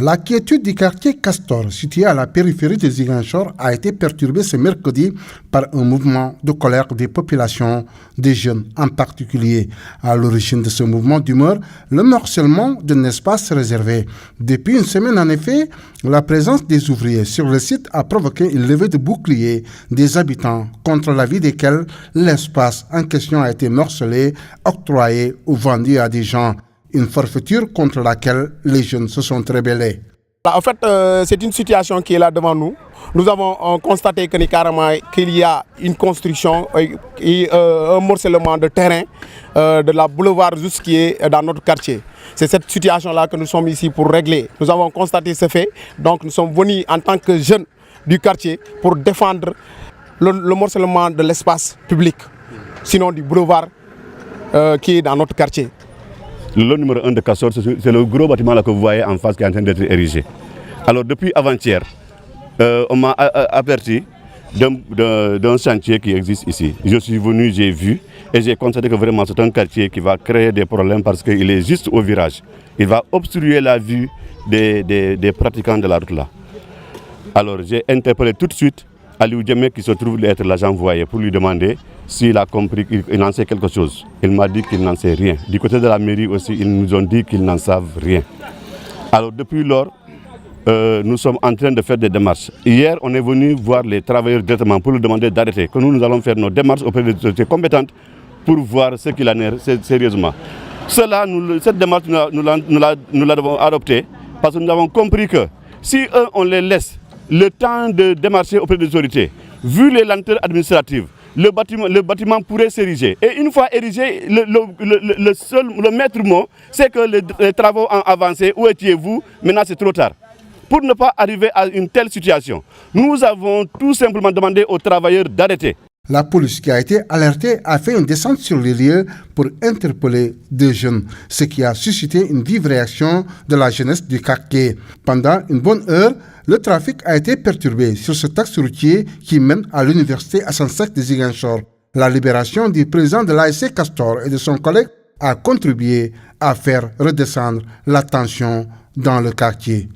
La quiétude du quartier Castor, situé à la périphérie de Ziguinchor, a été perturbée ce mercredi par un mouvement de colère des populations, des jeunes en particulier. À l'origine de ce mouvement d'humeur, le morcellement d'un espace réservé. Depuis une semaine, en effet, la présence des ouvriers sur le site a provoqué une levée de boucliers des habitants contre l'avis desquels l'espace en question a été morcelé, octroyé ou vendu à des gens. Une forfaiture contre laquelle les jeunes se sont rebellés. En fait, c'est une situation qui est là devant nous. Nous avons constaté qu'il y a une construction et un morcellement de terrain de la boulevard jusqu'à dans notre quartier. C'est cette situation-là que nous sommes ici pour régler. Nous avons constaté ce fait, donc nous sommes venus en tant que jeunes du quartier pour défendre le morcellement de l'espace public, sinon du boulevard qui est dans notre quartier. Le lot numéro 1 de Castor, c'est le gros bâtiment là que vous voyez en face qui est en train d'être érigé. Alors depuis avant-hier, on m'a averti d'un chantier qui existe ici. Je suis venu, j'ai vu et j'ai constaté que vraiment c'est un quartier qui va créer des problèmes parce qu'il est juste au virage. Il va obstruer la vue des pratiquants de la route là. Alors j'ai interpellé tout de suite Aliou Djemé qui se trouve être l'agent voyer pour lui demander s'il a compris qu'il en sait quelque chose. Il m'a dit qu'il n'en sait rien. Du côté de la mairie aussi, ils nous ont dit qu'ils n'en savent rien. Alors depuis lors, nous sommes en train de faire des démarches. Hier, on est venu voir les travailleurs directement pour leur demander d'arrêter. Que nous allons faire nos démarches auprès des autorités compétentes pour voir ce qu'il en est sérieusement. Cette démarche, nous l'avons adoptée parce que nous avons compris que si eux, on les laisse le temps de démarcher auprès des autorités, vu les lenteurs administratives, le bâtiment pourrait s'ériger. Et une fois érigé, le maître mot, c'est que les travaux ont avancé. Où étiez-vous? Maintenant, c'est trop tard. Pour ne pas arriver à une telle situation, nous avons tout simplement demandé aux travailleurs d'arrêter. La police qui a été alertée a fait une descente sur les lieux pour interpeller des jeunes, ce qui a suscité une vive réaction de la jeunesse du quartier. Pendant une bonne heure, le trafic a été perturbé sur ce axe routier qui mène à l'université Assane Seck de Ziguinchor. La libération du président de l'ASC Castor et de son collègue a contribué à faire redescendre la tension dans le quartier.